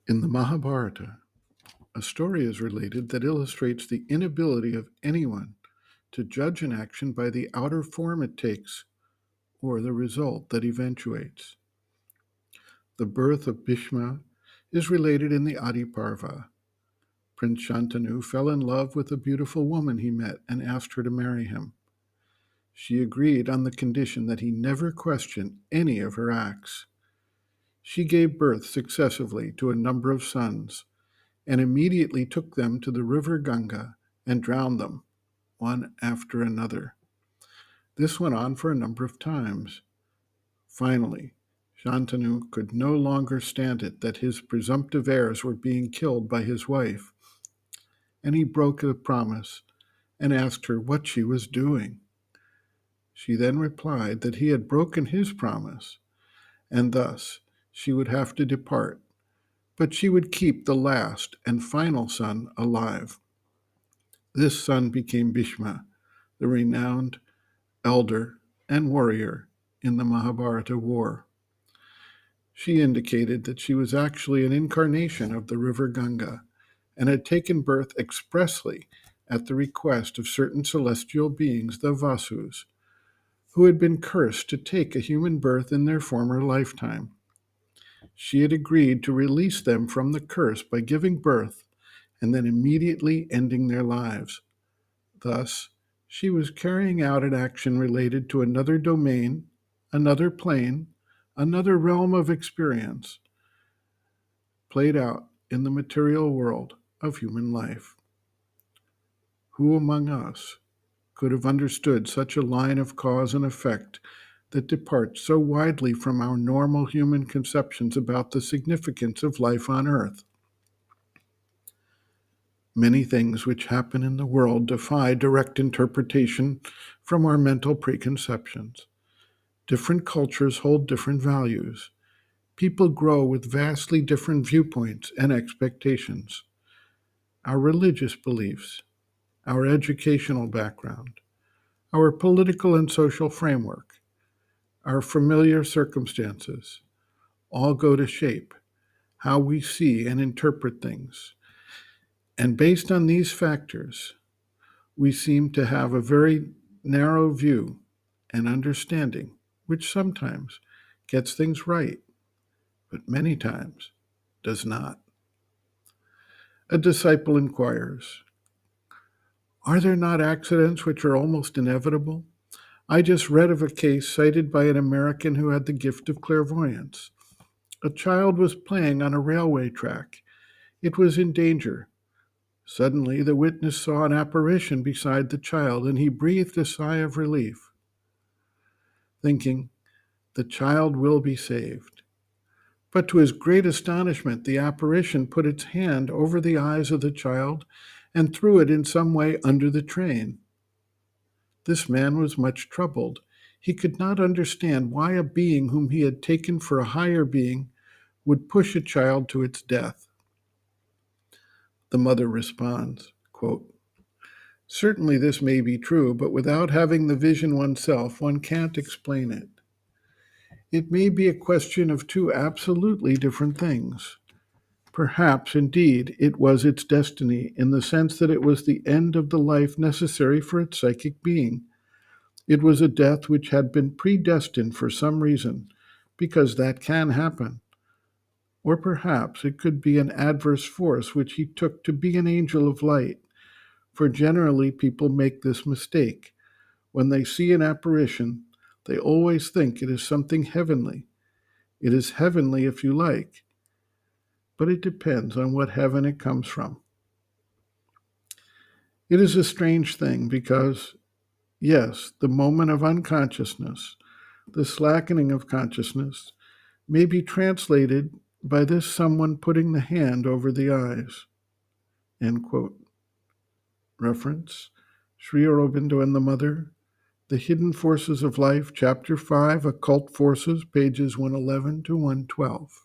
In the Mahabharata, a story is related that illustrates the inability of anyone to judge an action by the outer form it takes or the result that eventuates. The birth of Bhishma is related in the Adi Parva. Prince Shantanu fell in love with a beautiful woman he met and asked her to marry him. She agreed on the condition that he never question any of her acts. She gave birth successively to a number of sons and immediately took them to the river Ganga and drowned them, one after another. This went on for a number of times. Finally, Shantanu could no longer stand it that his presumptive heirs were being killed by his wife, and he broke the promise and asked her what she was doing. She then replied that he had broken his promise, and thus she would have to depart, but she would keep the last and final son alive. This son became Bhishma, the renowned elder and warrior in the Mahabharata war. She indicated that she was actually an incarnation of the river Ganga and had taken birth expressly at the request of certain celestial beings, the Vasus, who had been cursed to take a human birth in their former lifetime. She had agreed to release them from the curse by giving birth and then immediately ending their lives. Thus, she was carrying out an action related to another domain, another plane, another realm of experience, played out in the material world of human life. Who among us could have understood such a line of cause and effect that departs so widely from our normal human conceptions about the significance of life on earth? Many things which happen in the world defy direct interpretation from our mental preconceptions. Different cultures hold different values. People grow with vastly different viewpoints and expectations. Our religious beliefs, our educational background, our political and social framework, our familiar circumstances, all go to shape how we see and interpret things. And based on these factors, we seem to have a very narrow view and understanding, which sometimes gets things right, but many times does not. A disciple inquires, are there not accidents which are almost inevitable? I just read of a case cited by an American who had the gift of clairvoyance. A child was playing on a railway track. It was in danger. Suddenly, the witness saw an apparition beside the child, and he breathed a sigh of relief, thinking, the child will be saved. But to his great astonishment, the apparition put its hand over the eyes of the child and threw it in some way under the train. This man was much troubled. He could not understand why a being whom he had taken for a higher being would push a child to its death. The mother responds, quote, certainly this may be true, but without having the vision oneself, one can't explain it. It may be a question of two absolutely different things. Perhaps, indeed, it was its destiny in the sense that it was the end of the life necessary for its psychic being. It was a death which had been predestined for some reason, because that can happen. Or perhaps it could be an adverse force which he took to be an angel of light, for generally people make this mistake. When they see an apparition, they always think it is something heavenly. It is heavenly if you like, but it depends on what heaven it comes from. It is a strange thing because, yes, the moment of unconsciousness, the slackening of consciousness, may be translated by this someone putting the hand over the eyes. End quote. Reference, Sri Aurobindo and the Mother, The Hidden Forces of Life, Chapter 5, Occult Forces, pages 111 to 112.